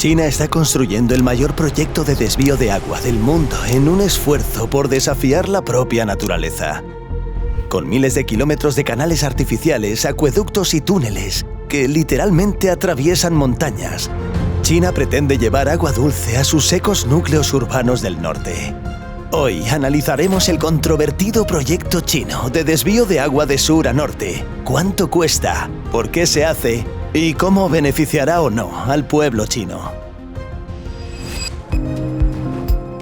China está construyendo el mayor proyecto de desvío de agua del mundo en un esfuerzo por desafiar la propia naturaleza. Con miles de kilómetros de canales artificiales, acueductos y túneles que literalmente atraviesan montañas, China pretende llevar agua dulce a sus secos núcleos urbanos del norte. Hoy analizaremos el controvertido proyecto chino de desvío de agua de sur a norte. ¿Cuánto cuesta? ¿Por qué se hace? ¿Y cómo beneficiará o no al pueblo chino?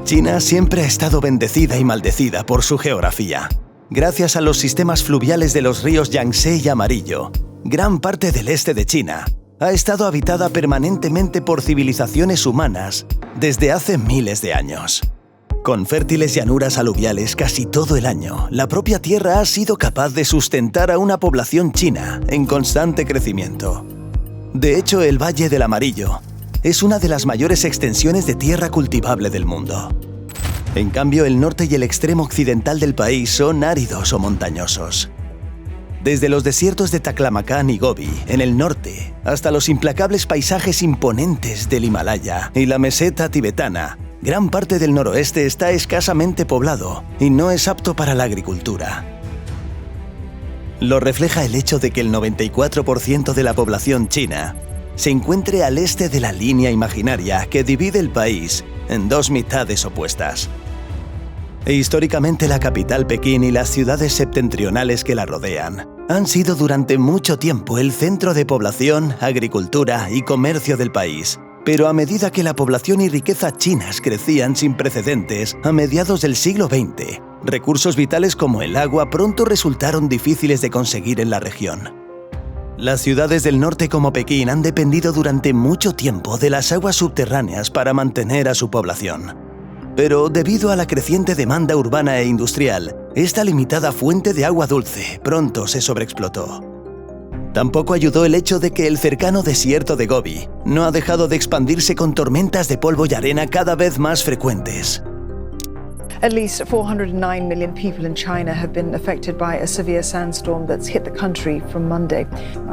China siempre ha estado bendecida y maldecida por su geografía. Gracias a los sistemas fluviales de los ríos Yangtze y Amarillo, gran parte del este de China ha estado habitada permanentemente por civilizaciones humanas desde hace miles de años. Con fértiles llanuras aluviales casi todo el año, la propia tierra ha sido capaz de sustentar a una población china en constante crecimiento. De hecho, el Valle del Amarillo es una de las mayores extensiones de tierra cultivable del mundo. En cambio, el norte y el extremo occidental del país son áridos o montañosos. Desde los desiertos de Taklamakan y Gobi, en el norte, hasta los implacables paisajes imponentes del Himalaya y la meseta tibetana, gran parte del noroeste está escasamente poblado y no es apto para la agricultura. Lo refleja el hecho de que el 94% de la población china se encuentre al este de la línea imaginaria que divide el país en dos mitades opuestas. Históricamente, la capital Pekín y las ciudades septentrionales que la rodean han sido durante mucho tiempo el centro de población, agricultura y comercio del país. Pero a medida que la población y riqueza chinas crecían sin precedentes a mediados del siglo XX, recursos vitales como el agua pronto resultaron difíciles de conseguir en la región. Las ciudades del norte como Pekín han dependido durante mucho tiempo de las aguas subterráneas para mantener a su población. Pero debido a la creciente demanda urbana e industrial, esta limitada fuente de agua dulce pronto se sobreexplotó. Tampoco ayudó el hecho de que el cercano desierto de Gobi no ha dejado de expandirse con tormentas de polvo y arena cada vez más frecuentes. At least 409 million people in China have been affected by a severe sandstorm that's hit the country from Monday.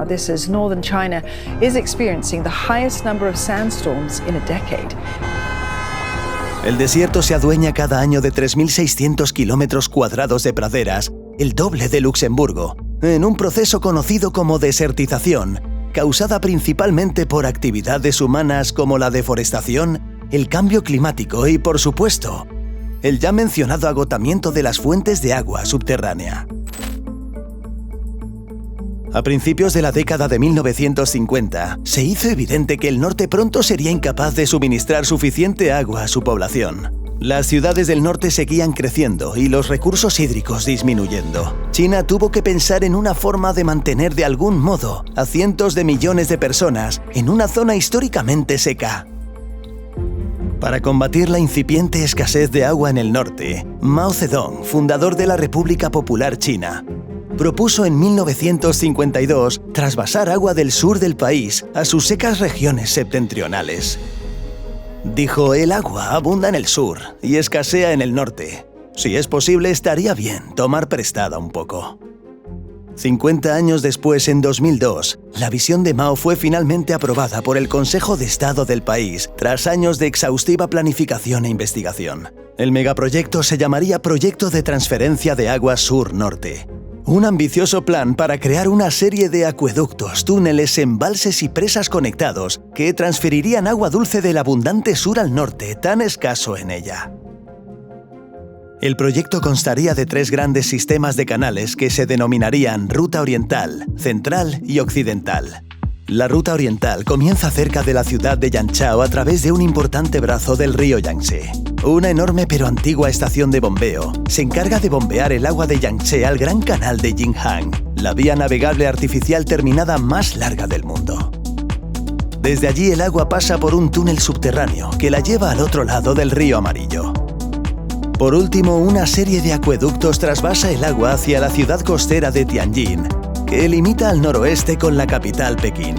This as northern China is experiencing the highest number of sandstorms in a decade. El desierto se adueña cada año de 3.600 kilómetros cuadrados de praderas, el doble de Luxemburgo, en un proceso conocido como desertización, causada principalmente por actividades humanas como la deforestación, el cambio climático y, por supuesto, el ya mencionado agotamiento de las fuentes de agua subterránea. A principios de la década de 1950, se hizo evidente que el norte pronto sería incapaz de suministrar suficiente agua a su población. Las ciudades del norte seguían creciendo y los recursos hídricos disminuyendo. China tuvo que pensar en una forma de mantener de algún modo a cientos de millones de personas en una zona históricamente seca. Para combatir la incipiente escasez de agua en el norte, Mao Zedong, fundador de la República Popular China, propuso en 1952 trasvasar agua del sur del país a sus secas regiones septentrionales. Dijo, el agua abunda en el sur y escasea en el norte. Si es posible, estaría bien tomar prestada un poco. 50 años después, en 2002, la visión de Mao fue finalmente aprobada por el Consejo de Estado del país tras años de exhaustiva planificación e investigación. El megaproyecto se llamaría Proyecto de Transferencia de Agua Sur-Norte. Un ambicioso plan para crear una serie de acueductos, túneles, embalses y presas conectados que transferirían agua dulce del abundante sur al norte, tan escaso en ella. El proyecto constaría de 3 grandes sistemas de canales que se denominarían Ruta Oriental, Central y Occidental. La Ruta Oriental comienza cerca de la ciudad de Yanchao a través de un importante brazo del río Yangtze. Una enorme pero antigua estación de bombeo se encarga de bombear el agua de Yangtze al Gran Canal de Jinghang, la vía navegable artificial terminada más larga del mundo. Desde allí el agua pasa por un túnel subterráneo que la lleva al otro lado del río Amarillo. Por último, una serie de acueductos trasvasa el agua hacia la ciudad costera de Tianjin, que limita al noroeste con la capital Pekín.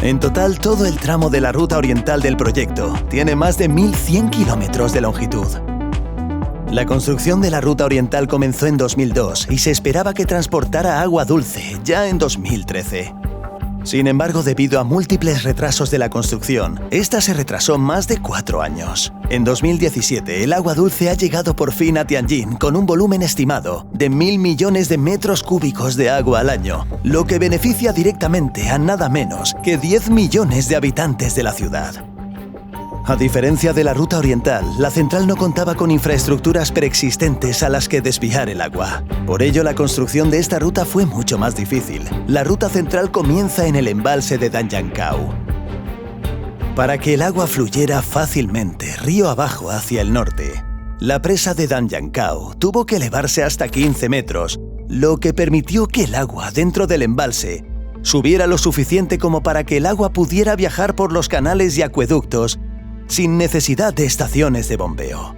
En total, todo el tramo de la ruta oriental del proyecto tiene más de 1.100 kilómetros de longitud. La construcción de la ruta oriental comenzó en 2002 y se esperaba que transportara agua dulce ya en 2013. Sin embargo, debido a múltiples retrasos de la construcción, esta se retrasó más de 4 años. En 2017, el agua dulce ha llegado por fin a Tianjin con un volumen estimado de 1.000 millones de metros cúbicos de agua al año, lo que beneficia directamente a nada menos que 10 millones de habitantes de la ciudad. A diferencia de la ruta oriental, la central no contaba con infraestructuras preexistentes a las que desviar el agua. Por ello, la construcción de esta ruta fue mucho más difícil. La ruta central comienza en el embalse de Danyankou. Para que el agua fluyera fácilmente río abajo hacia el norte, la presa de Danyankou tuvo que elevarse hasta 15 metros, lo que permitió que el agua dentro del embalse subiera lo suficiente como para que el agua pudiera viajar por los canales y acueductos sin necesidad de estaciones de bombeo.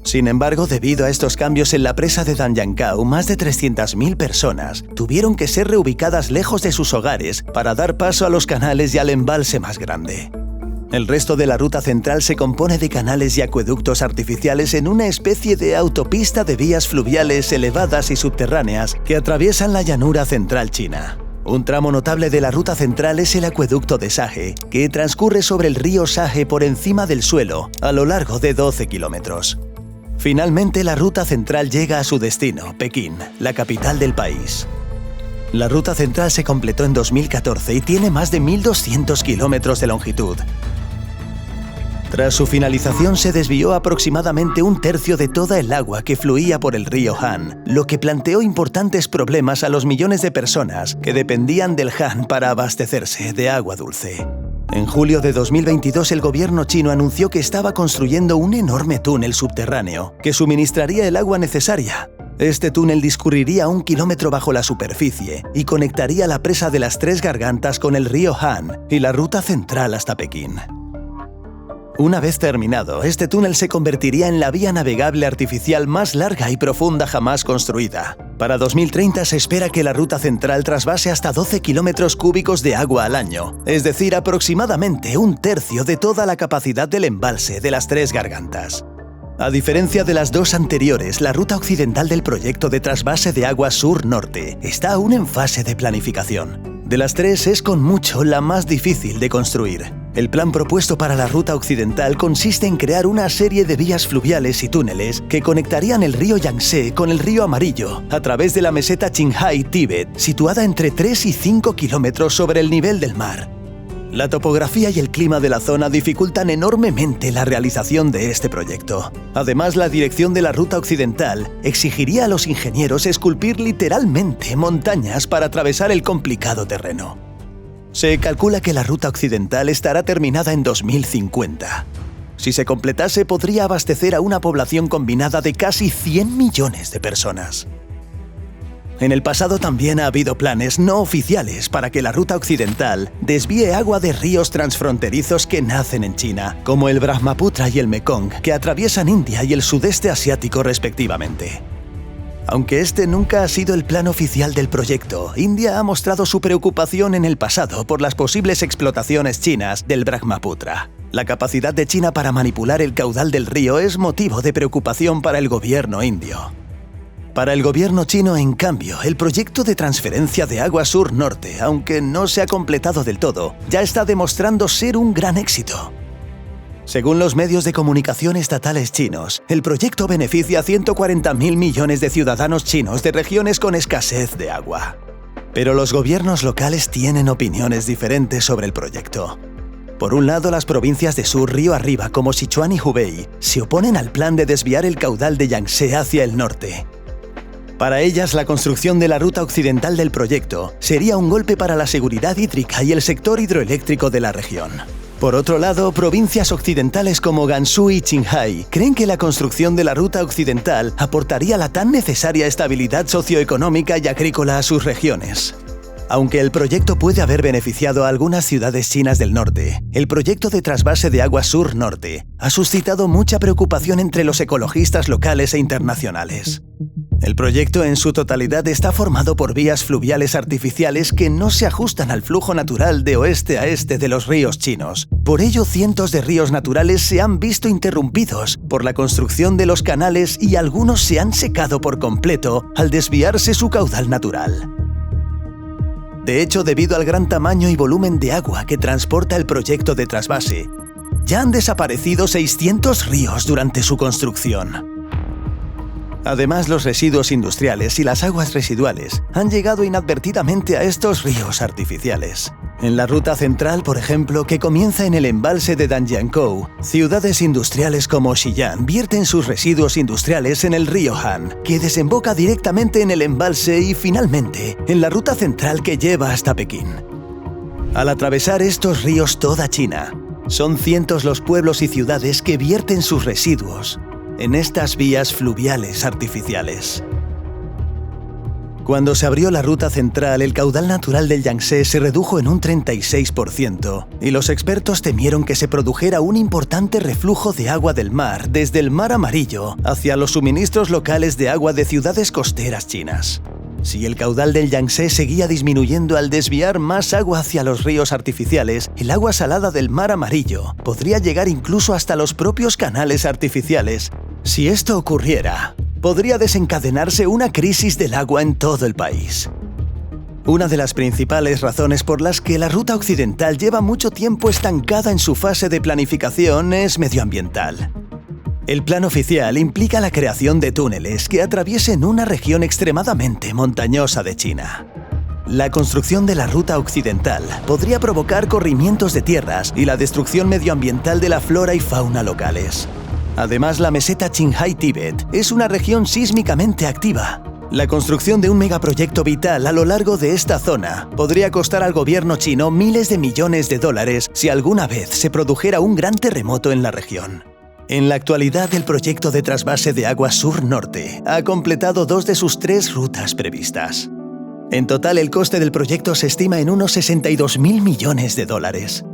Sin embargo, debido a estos cambios en la presa de Danyankou, más de 300.000 personas tuvieron que ser reubicadas lejos de sus hogares para dar paso a los canales y al embalse más grande. El resto de la ruta central se compone de canales y acueductos artificiales en una especie de autopista de vías fluviales elevadas y subterráneas que atraviesan la llanura central china. Un tramo notable de la ruta central es el acueducto de Sage, que transcurre sobre el río Sage por encima del suelo, a lo largo de 12 kilómetros. Finalmente, la ruta central llega a su destino, Pekín, la capital del país. La ruta central se completó en 2014 y tiene más de 1.200 kilómetros de longitud. Tras su finalización se desvió aproximadamente un tercio de toda el agua que fluía por el río Han, lo que planteó importantes problemas a los millones de personas que dependían del Han para abastecerse de agua dulce. En julio de 2022 el gobierno chino anunció que estaba construyendo un enorme túnel subterráneo que suministraría el agua necesaria. Este túnel discurriría 1 kilómetro bajo la superficie y conectaría la presa de las Tres Gargantas con el río Han y la ruta central hasta Pekín. Una vez terminado, este túnel se convertiría en la vía navegable artificial más larga y profunda jamás construida. Para 2030 se espera que la ruta central trasvase hasta 12 kilómetros cúbicos de agua al año, es decir, aproximadamente un tercio de toda la capacidad del embalse de las Tres Gargantas. A diferencia de las dos anteriores, la ruta occidental del proyecto de trasvase de agua sur-norte está aún en fase de planificación. De las tres es con mucho la más difícil de construir. El plan propuesto para la ruta occidental consiste en crear una serie de vías fluviales y túneles que conectarían el río Yangtze con el río Amarillo a través de la meseta Qinghai, Tíbet, situada entre 3 y 5 kilómetros sobre el nivel del mar. La topografía y el clima de la zona dificultan enormemente la realización de este proyecto. Además, la dirección de la ruta occidental exigiría a los ingenieros esculpir literalmente montañas para atravesar el complicado terreno. Se calcula que la ruta occidental estará terminada en 2050. Si se completase, podría abastecer a una población combinada de casi 100 millones de personas. En el pasado también ha habido planes no oficiales para que la ruta occidental desvíe agua de ríos transfronterizos que nacen en China, como el Brahmaputra y el Mekong, que atraviesan India y el sudeste asiático respectivamente. Aunque este nunca ha sido el plan oficial del proyecto, India ha mostrado su preocupación en el pasado por las posibles explotaciones chinas del Brahmaputra. La capacidad de China para manipular el caudal del río es motivo de preocupación para el gobierno indio. Para el gobierno chino, en cambio, el proyecto de transferencia de agua sur-norte, aunque no se ha completado del todo, ya está demostrando ser un gran éxito. Según los medios de comunicación estatales chinos, el proyecto beneficia a 140.000 millones de ciudadanos chinos de regiones con escasez de agua. Pero los gobiernos locales tienen opiniones diferentes sobre el proyecto. Por un lado, las provincias de sur río arriba, como Sichuan y Hubei, se oponen al plan de desviar el caudal de Yangtze hacia el norte. Para ellas, la construcción de la ruta occidental del proyecto sería un golpe para la seguridad hídrica y el sector hidroeléctrico de la región. Por otro lado, provincias occidentales como Gansu y Qinghai creen que la construcción de la ruta occidental aportaría la tan necesaria estabilidad socioeconómica y agrícola a sus regiones. Aunque el proyecto puede haber beneficiado a algunas ciudades chinas del norte, el proyecto de trasvase de agua sur-norte ha suscitado mucha preocupación entre los ecologistas locales e internacionales. El proyecto en su totalidad está formado por vías fluviales artificiales que no se ajustan al flujo natural de oeste a este de los ríos chinos. Por ello, cientos de ríos naturales se han visto interrumpidos por la construcción de los canales y algunos se han secado por completo al desviarse su caudal natural. De hecho, debido al gran tamaño y volumen de agua que transporta el proyecto de trasvase, ya han desaparecido 600 ríos durante su construcción. Además, los residuos industriales y las aguas residuales han llegado inadvertidamente a estos ríos artificiales. En la ruta central, por ejemplo, que comienza en el embalse de Danjiangkou, ciudades industriales como Xi'an vierten sus residuos industriales en el río Han, que desemboca directamente en el embalse y, finalmente, en la ruta central que lleva hasta Pekín. Al atravesar estos ríos toda China, son cientos los pueblos y ciudades que vierten sus residuos en estas vías fluviales artificiales. Cuando se abrió la ruta central, el caudal natural del Yangtze se redujo en un 36%, y los expertos temieron que se produjera un importante reflujo de agua del mar desde el Mar Amarillo hacia los suministros locales de agua de ciudades costeras chinas. Si el caudal del Yangtze seguía disminuyendo al desviar más agua hacia los ríos artificiales, el agua salada del Mar Amarillo podría llegar incluso hasta los propios canales artificiales. Si esto ocurriera, podría desencadenarse una crisis del agua en todo el país. Una de las principales razones por las que la ruta occidental lleva mucho tiempo estancada en su fase de planificación es medioambiental. El plan oficial implica la creación de túneles que atraviesen una región extremadamente montañosa de China. La construcción de la ruta occidental podría provocar corrimientos de tierras y la destrucción medioambiental de la flora y fauna locales. Además, la meseta Qinghai-Tíbet es una región sísmicamente activa. La construcción de un megaproyecto vital a lo largo de esta zona podría costar al gobierno chino miles de millones de dólares si alguna vez se produjera un gran terremoto en la región. En la actualidad, el proyecto de trasvase de agua sur-norte ha completado 2 de sus 3 rutas previstas. En total, el coste del proyecto se estima en unos 62.000 millones de dólares.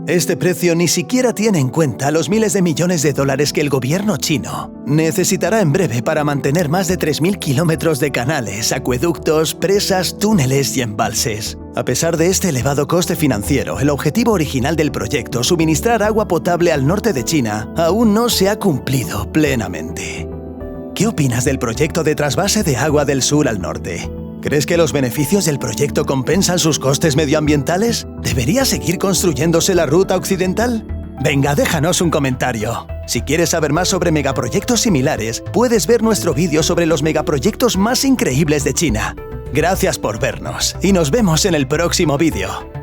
Este precio ni siquiera tiene en cuenta los miles de millones de dólares que el gobierno chino necesitará en breve para mantener más de 3.000 kilómetros de canales, acueductos, presas, túneles y embalses. A pesar de este elevado coste financiero, el objetivo original del proyecto, suministrar agua potable al norte de China, aún no se ha cumplido plenamente. ¿Qué opinas del proyecto de trasvase de agua del sur al norte? ¿Crees que los beneficios del proyecto compensan sus costes medioambientales? ¿Debería seguir construyéndose la ruta occidental? Venga, déjanos un comentario. Si quieres saber más sobre megaproyectos similares, puedes ver nuestro vídeo sobre los megaproyectos más increíbles de China. Gracias por vernos y nos vemos en el próximo vídeo.